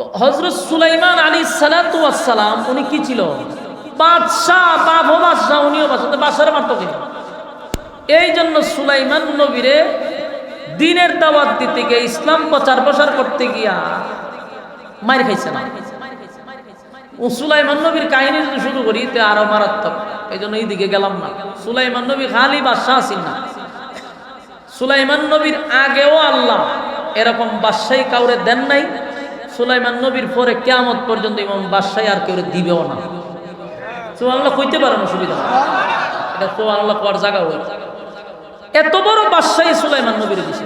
তো হযরত সুলাইমান আলাইহিস সালাতু ওয়াস সালাম উনি কি ছিল? বাদশাহ, বাবু বাদশাহ, উনিও বাদশাহ, বাদশারে মারতো কে? এই জন্য সুলাইমান নবীরে দিনের দাওয়াত দিতে গিয়ে, ইসলাম প্রচার প্রসার করতে গিয়া মার খাইছে না। ও সুলাইমান নবীর কাহিনী যদি শুরু করি তে আরো মারাত্মক, এই জন্য এইদিকে গেলাম না। সুলাইমান নবী খালি বাদশাহ ছিলেন না, সুলাইমান নবীর আগেও আল্লাহ এরকম বাদশাহী কাউরে দেন নাই। সুলাইমান নবীর পরে কিয়ামত পর্যন্ত এমন বাদশাহী আর কেউ দিবেও না। সুবহানাল্লাহ কইতে পারেন, অসুবিধা না, এটা সুবহানাল্লাহ করার জায়গা হই। এত বড় বাদশাহী সুলাইমান নবীর দিছে।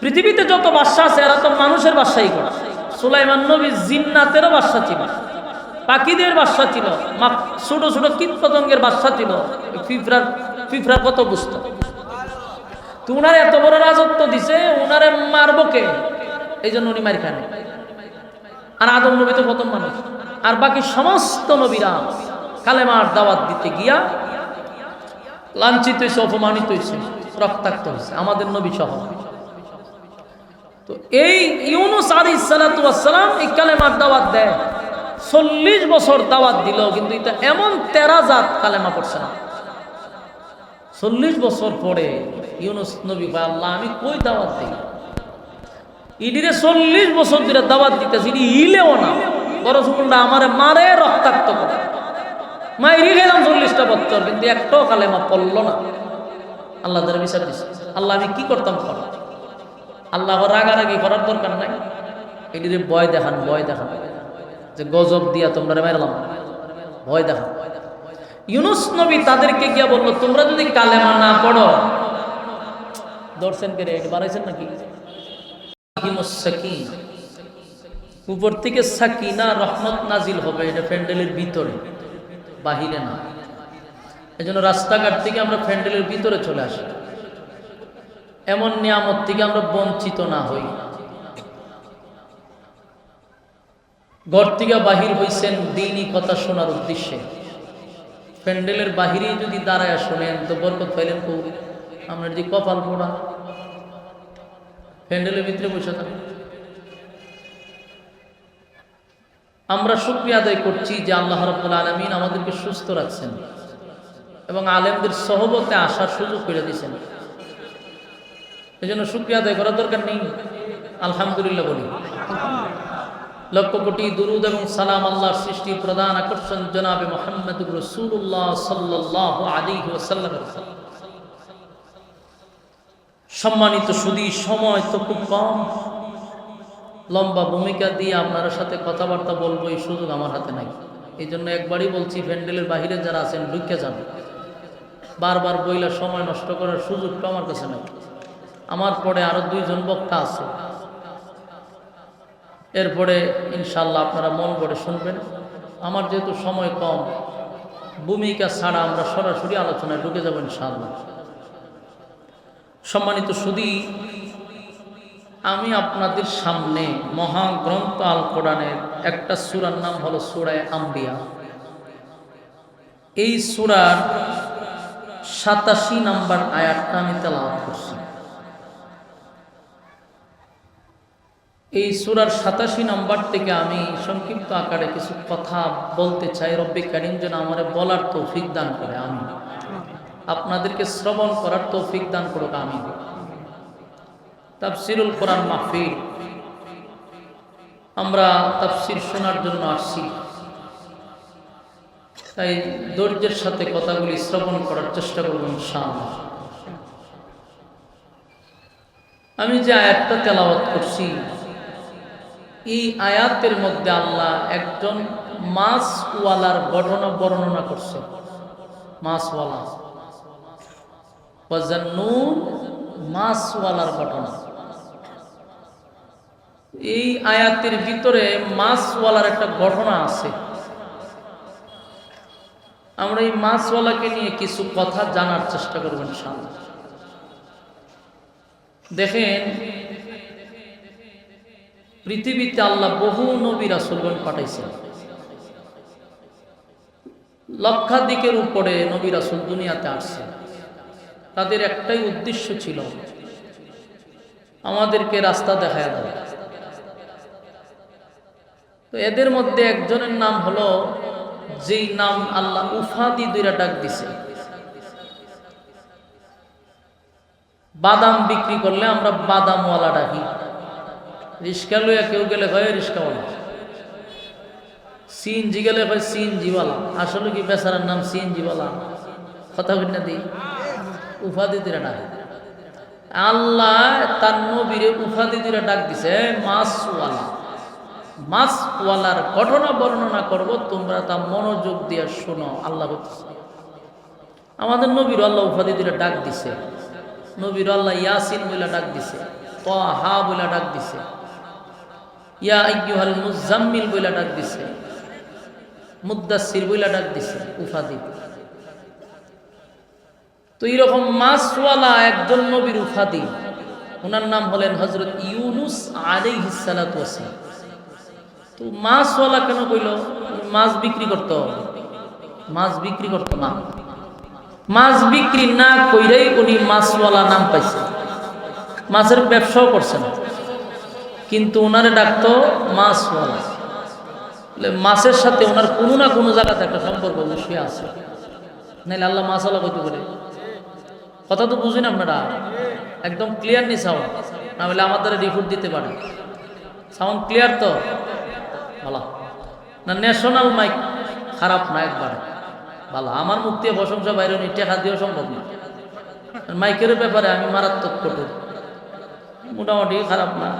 পৃথিবীতে যত বাদশা আছে এরা তো মানুষের বাদশাহী করে। সুলাইমান নবী জিন্নাতেরও বাদশা ছিল, পাখিদের বাদশা ছিল, ছোট ছোট কীট পতঙ্গের বাদশা ছিল, পিঁপড়ার কত বুঝতো। তো উনার এত বড় রাজত্ব দিছে, উনারে মারবো কে? এই জন্য উনি মার খান। আর আদম নবী তো প্রথম মানুষ, আর বাকি সমস্ত নবীরা কালেমার দাওয়াত দিতে গিয়া লাঞ্ছিত হয়েছে, অপমানিত হয়েছে, রক্তাক্ত হয়েছে, আমাদের নবী সহ। তো এই ইউনুস আলাইহিস সালাতু ওয়াস সালাম এই কালেমার দাওয়াত দেয়, 40 বছর দাওয়াত দিল, কিন্তু এটা এমন 13 জাত কালেমা পড়ছে না। 40 বছর পরে ইউনুস নবী ভাই, আল্লাহ আমি কই দাওয়াত দিই? ইডিরে 40 বছর ধরে দাওয়াত দিতেছি, ইডি ইলেও না, বড় সুকুন্ডা আমারে মারে, রক্তাক্ত করে মাইরি গেলাম 40টা বছর, কিন্তু একটাও কালেমা পড়লো না। আল্লাহ দ্বারা বিচার দিচ্ছে। আল্লাহ আমি কি করতাম? কর, আল্লাহ রাগারাগি করার দরকার নাই, এটিরে ভয় দেখান, ভয় দেখান যে গজব দিয়া তোমরা মারলাম, ভয় দেখান। ইউনুস নবী তাদেরকে গিয়া বললো, তোমরা যদি কালেমা না পড়ো, দর্শন করে বাড়াইছেন নাকি? উপর থেকে সাকিনা রহমত নাজিল হবে, এটা প্যান্ডেলের ভিতরে, বাহিরে না। এই জন্য রাস্তাঘাট থেকে আমরা প্যান্ডেলের ভিতরে চলে আসি, এমন নিয়ামত থেকে আমরা বঞ্চিত না হই। ঘর থেকে বাহির হইছেন দ্বীনি কথা শোনার উদ্দেশ্যে, প্যান্ডেলের বাহিরে যদি দাঁড়ায় শোনেন তো বরকত পাইলেন। কৌরি আমরা যদি কপাল পোড়া, প্যান্ডেলের ভিতরে বসে থাকি। আমরা শুকরিয়া আদায় করছি যে আল্লাহ রাব্বুল আলামিন আমাদেরকে সুস্থ রাখছেন এবং আলেমদের সহবতে আসার সুযোগ করে দিয়েছেন। এই জন্য শুকরিয়া আদায় করার দরকার নেই, আলহামদুলিল্লাহ বলি। লক্ষ কোটি দুরুদ এবং সালাম আল্লাহর সৃষ্টি প্রধান আকর্ষণ জনাবে মুহাম্মদুর রাসূলুল্লাহ সাল্লাল্লাহু আলাইহি ওয়াসাল্লাম। সম্মানিত সুধী, সময় তো খুব কম, লম্বা ভূমিকা দিয়ে আপনার সাথে কথাবার্তা বলবো এই সুযোগ আমার হাতে নাই। এই জন্য একবারই বলছি, প্যান্ডেলের বাহিরে যারা আছেন ঢুকে যান। বারবার বইলা সময় নষ্ট করার সুযোগটা আমার কাছে নাই। আমার পরে আরো 2 জন বক্তা আছে, এরপরে ইনশাল্লাহ আপনারা মন করে শুনবেন। আমার যেহেতু সময় কম, ভূমিকা ছাড়া আমরা সরাসরি আলোচনায় ঢুকে যাব ইনশাআল্লাহ। সম্মানিত সুধী, আমি আপনাদের সামনে মহাগ্রন্থ আল কোরআনের একটা সূরার নাম হলো সূরা আম্বিয়া। এই সূরার 87 নম্বর আয়াতটা আমি তেলাওয়াত করছি। এই সূরার 87 নম্বর থেকে আমি সংক্ষিপ্ত আকারে কিছু কথা বলতে চাই। রব্বে কারীম যেন আমারে বলার তৌফিক দান করে, আমি আপনাদেরকে শ্রবণ করার তৌফিক দান করুক, আমি। তাফসিরুল কোরআন মাহফিল, আমরা তাফসির শোনার জন্য আসছি, তাই ধৈর্যের সাথে কথাগুলি শ্রবণ করার চেষ্টা করব ইনশাআল্লাহ। আমি যে আয়াতটা তেলাওয়াত করছি, এই আয়াতের মধ্যে আল্লাহ একজন মাছওয়ালার ঘটনা বর্ণনা করছে। মাছওয়ালা, ওয়াজান্নুন, মাছওয়ালার ঘটনা। এই আয়াতের ভিতরে মাছওয়ালার একটা ঘটনা আছে। আমরা এই মাছওয়ালাকে নিয়ে কিছু কথা জানার চেষ্টা করব ইনশাআল্লাহ। দেখেন, পৃথিবীতে আল্লাহ বহু নবী রাসূলগণ পাঠাইছেন। লক্ষাধিকের উপরে নবী রাসূল দুনিয়াতে আসছে। তাদের একটাই উদ্দেশ্য ছিল, আমাদেরকে রাস্তা দেখায় দেওয়া, তো এদের মধ্যে একজনের নাম হলো, যেই নাম আল্লাহ উফাদি দুইটা ডাক দিছে। বাদাম বিক্রি করলে আমরা বাদামওয়ালা ডাকি, রিস্কা লইয়া কেউ গেলে হয় রিস্কাওয়ালা, সিএনজি গেলে হয় সিএনজিওয়ালা। আসলে কি বেচারার নাম সিএনজিওয়ালা? কথা বলি দিই, উফাদি দুইটা ডাক। আল্লাহ তার নবীরে উফাদি দুইটা ডাক দিছে, মাছওয়ালা। মাছওয়ালার ঘটনা বর্ণনা করব, তোমরা তা মনোযোগ দিয়ে শোনো। আল্লাহ আমাদের নবীর আল্লাহ উফাদি দুইটা ডাক দিছে। নবীর আল্লাহ ইয়াসিন বলে ডাক দিছে, তাহা বলে ডাক দিছে, ইয়া আইয়ুহাল মুজাম্মিল বলে ডাক দিছে, মুদ্দাসসির বলে ডাক দিছে উফাদি। তো এইরকম মাছওয়ালা একজন নবীর উফাদি, ওনার নাম হলেন হযরত ইউনুস আলাইহিস সালাতু ওয়াসসালাম। তো মাছওয়ালা কেন কইল? মাছ বিক্রি করত, মাছ বিক্রি করত না। মাছ বিক্রি না কইরাই উনি মাছওয়ালা নাম পাইছে। মাছের ব্যবসাও করছেন, কিন্তু ওনারে ডাকতো মাছওয়ালা। মাছের সাথে ওনার কোনো না কোনো জায়গাতে একটা সম্পর্ক অবশ্যই আছে, নাইলে আল্লাহ মাছওয়ালা কইতে পারে। কথা তো বুঝেন আপনারা, একদম ক্লিয়ার নি সাউন্ড, না হলে আমাদের রিপোর্ট দিতে পারে। সাউন্ড ক্লিয়ার তো? ভালো না? ন্যাশনাল মাইক খারাপ না, একবার ভালো। আমার মুখ দিয়ে প্রশংসা বাইরে নি, টেকা দিয়েও সম্ভব না। মাইকের ব্যাপারে আমি মারাত্মক কঠোর, মোটামুটি খারাপ না।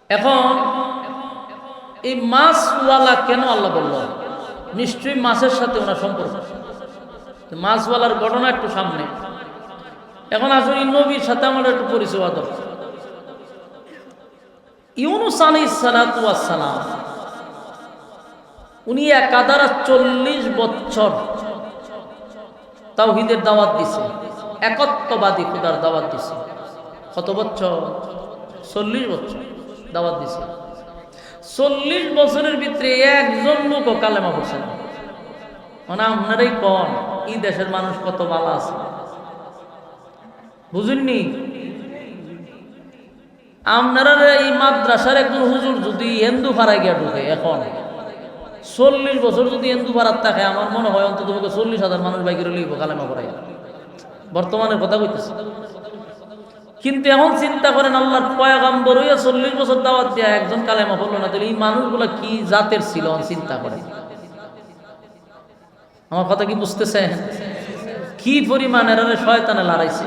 এখন এই মাছওয়ালা কেন আল্লাহ বলল? নিশ্চয়ই মাছের সাথে ওনার সম্পর্ক। মাছওয়ালার ঘটনা একটু সামনে। এখন আসলে নবীর সাথে আমার একটু পরিচয় দরকার। ইউনুস আলাইহিস সালাতু ওয়াস সালাম, উনি একাধারে 40 বছর তাওহীদের দাওয়াত দিছে, একত্ববাদী খোদার দাওয়াত দিছে। কত বছর? 40 বছর দাওয়াত দিছে। 40 বছরের ভিতরে একজন লোক কালেমা পড়ছে না। মানে আপনারাই কোন এই দেশের মানুষ কত ভালো আছে, বুঝেননি? আপনারা এই মাদ্রাসার একজন হুজুর যদি হিন্দু পাড়ায় গিয়া ঢুকে, এখন 40 বছর যদি হিন্দু পাড়ার থাকে, আমার মনে হয় অন্তত 40,000 মানুষ বাইকে লইব কালেমা পড়াই, বর্তমানের কথা কইতেছে। কিন্তু এখন চিন্তা করেন, আল্লাহর পয়গম্বর হইয়া 40 বছর দাওয়াত দেয়া একজন কালেমা পড়লো না, তাহলে এই মানুষগুলা কি জাতের ছিল? চিন্তা করেন। আমার কথা কি বুঝতেছেন? কি পরিমাণ এরা শয়তানে লড়াইছে,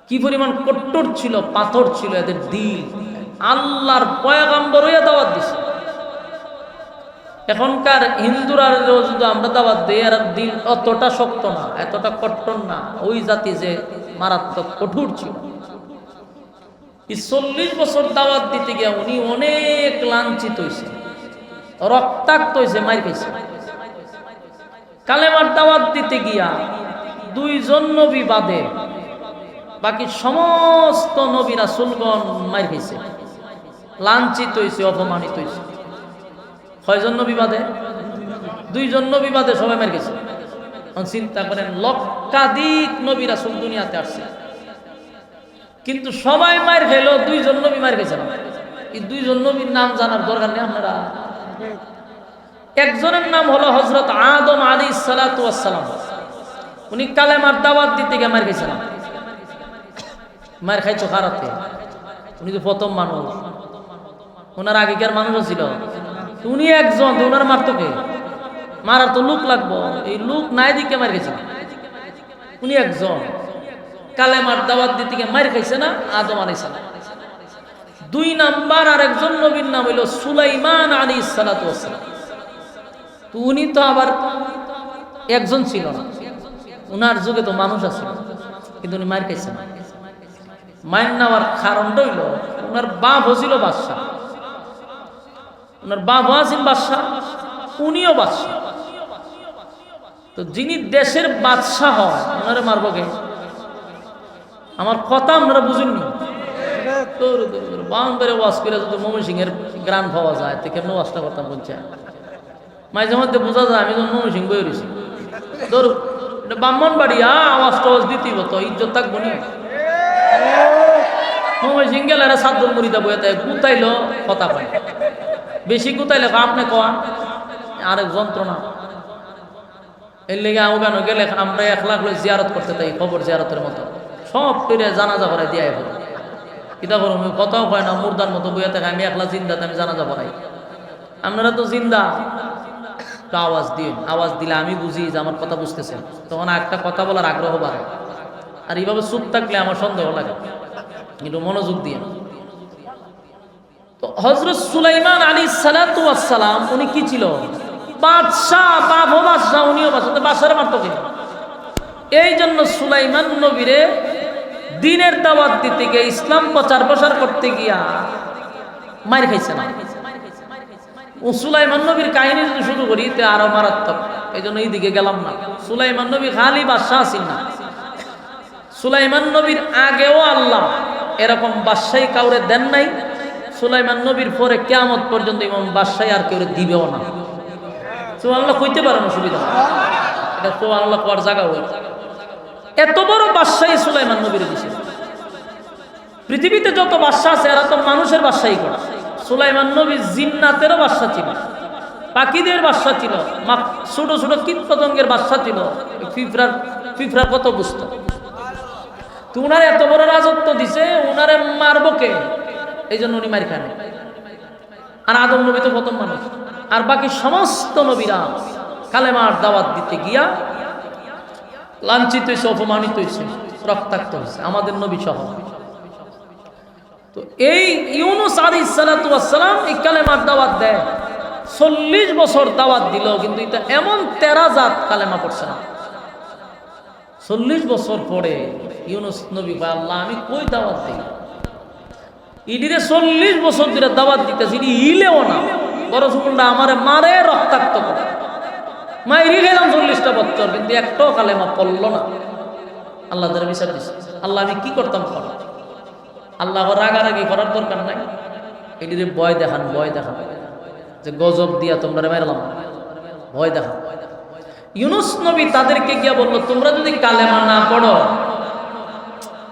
কি পরিমাণ কট্টর ছিল, পাথর ছিল এদের দিল। আল্লাহর পয়গম্বর হইয়া দাওয়াত দিছে। এখনকার হিন্দুরা যদি আমরা দাওয়াত দিই, এর দিল অতটা শক্ত না, এতটা কট্টর না। ওই জাতি যে মারাত্মক কঠোর ছিল। 40 বছর দাওয়াত দিতে গিয়া উনি অনেক লাঞ্ছিত হয়েছে, রক্তাক্ত হয়েছে, মার খাইছে। কালেমার দাওয়াত দিতে গিয়া 2 জন নবী বাদে বাকি সমস্ত নবী রাসূলগণ মার খাইছে, লাঞ্ছিত হয়েছে, অপমানিত হয়েছে। কয়জন নবী বাদে? 2 জন নবী বাদে সবাই মার গেছে। চিন্তা করেন, লক্ষাধিক নবী রাসূল দুনিয়াতে আসছে, কিন্তু সবাই মার খেলো, 2 জন নবী মার গেছে না। এই 2 জন নবীর নাম জানার দরকার নেই আপনারা? একজনের নাম হলো হযরত আদম আলাইহিস সালাতু ওয়াস সালাম। উনি কালেমার দাওয়াত দিতে গিয়ে মার গেছেন। মার খাইতো খারাতে, উনি তো প্রথম মানুষ। ওনার আগেকার মানুষও ছিল, উনি একজন, ওনার মারতো কে? মারার তো লোক লাগবো, এই লোক নাই দিকে মার গেছে। উনি একজন কালেমার দাওয়াত দিতে গিয়ে মার খাইছে না, আদম আলাইহিস সালাম। 2 নাম্বার আর একজন নবীর নাম হইল সুলাইমান আলাইহিস সালাতু ওয়াস সালাম। তো উনি তো আবার একজন ছিল না, উনার যুগে তো মানুষ আছে, কিন্তু উনি মার খাইছে না। মার নেওয়ার কারণটা হইল, ওনার বাপ হছিল বাদশা, ওনার বাপ আছেন বাদশা, উনিও বাদশা। তো যিনি দেশের বাদশা হয়, ওনারে মারব কে? আমার কথা আপনারা বুঝেননি? বাউন্ডারি ওয়াজ করে যদি ময়মনসিংহের গ্রাম পাওয়া যায়, তো কেমন ওয়াজটা করতাম বলছে। মাঝে মধ্যে বোঝা যায় আমি যখন ময়মনসিংহ বই রয়েছি, ধর এটা ব্রাহ্মণ বাড়ি, আওয়াজ টাওয়াজ দিতেই তো ইজ্জত থাকবো নি। ময়মনসিংহ গেলে এরা সাদ্দুল মুড়িদা বইতে গুতাইলো কথা পায়, বেশি গুতাইলে আপনি কোয়া আরেক যন্ত্রণা। এর লেগে কেন গেলে আমরা 1 লাখ লোক জিয়ারত করতে তাই, খবর জিয়ারতের মতো সব করে জানাজা করে দিয়ে বলো কিতা করো কথাও হয় না, মুর্দার মতো বইয়ে থাকে। আমি একলা জিন্দাতে আমি জানাজা করাই, আপনারা তো জিন্দা। তো আওয়াজ দিন, আওয়াজ দিলে আমি বুঝি যে আমার কথা বুঝতেছেন, তখন একটা কথা বলার আগ্রহ বাড়ে। আর এইভাবে চুপ থাকলে আমার সন্দেহ লাগে, কিন্তু মনোযোগ দিয়ে। তো হযরত সুলাইমান আলাইহিস সালাতু ওয়াস সালাম উনি কি ছিল? বাদশাহ, বাবু বাদশাহ, উনিও বাদশাহ, বাদশারে মারতো কে? এই জন্য সুলাইমান নবীরে দিনের দাওয়াত দিতে গিয়ে, ইসলাম প্রচার প্রসার করতে গিয়া মার খাইছে না। সুলাইমান নবীর কাহিনী যদি শুরু করি তে আরো মারাত্মক, এই জন্য এইদিকে গেলাম না। সুলাইমান নবী খালি বাদশাহ আছেন না, সুলাইমান নবীর আগেও আল্লাহ এরকম বাদশাহী কাউরে দেন নাই। সুলাইমান নবীর পরে কিয়ামত পর্যন্ত ইমাম বাদশাহী আর কেউ দিবেও না। সুবহানাল্লাহ কইতে পারেন, অসুবিধা না, এটা সুবহানাল্লাহ কোয়ার জায়গা হই। এত বড় বাদশাহী সুলাইমান নবীর দিছে। পৃথিবীতে যত বাদশাহ আছে এরা তো মানুষের বাদশাহী করে। সুলাইমান নবী জিন্নাতেরও বাদশাহ ছিল, পাখিদের বাদশাহ ছিল, ছোট ছোট কীট পতঙ্গের বাদশাহ ছিল, ফিফরার কত বুঝতো। তো উনার এত বড় রাজত্ব দিছে, উনারে মারবো কে? এই জন্য উনি মার খান। আর আদম নবী তো প্রথম মানুষ, আর বাকি সমস্ত নবীরা কালেমার দাওয়াত দিতে গিয়া লাঞ্ছিত হয়েছে, অপমানিত হয়েছে, রক্তাক্ত হয়েছে, আমাদের নবী সহ। তো এই ইউনুস আলাইহিস সালাতু ওয়াস সালাম এই কালেমার দাওয়াত দেয়, 40 বছর দাওয়াত দিল, কিন্তু এটা এমন 13 জাত কালেমা পড়ছে না। 40 বছর পরে ইউনুস নবী কয়, আল্লাহ আমি কই দাওয়াত দিই? ইডিরে 40 বছর ধরে দাওয়াত দিতেছি, ইলেও না, বড় সুকুলটা আমারে মারে, রক্তাক্ত করে মাইরি গেলাম 40টা বছর, কিন্তু একটাও কালেমা পড়ল না। আল্লাহ তাআলা বিচার দিছে। আল্লাহ আমি কি করতাম? আল্লাহ রাগারাগি করার দরকার নাই, এটিরে ভয় দেখান, ভয় দেখান যে গজব দিয়া তোমরা মারলাম, ভয় দেখান। ইউনুস নবী তাদেরকে গিয়া বলল, তোমরা যদি কালেমা না পড়ো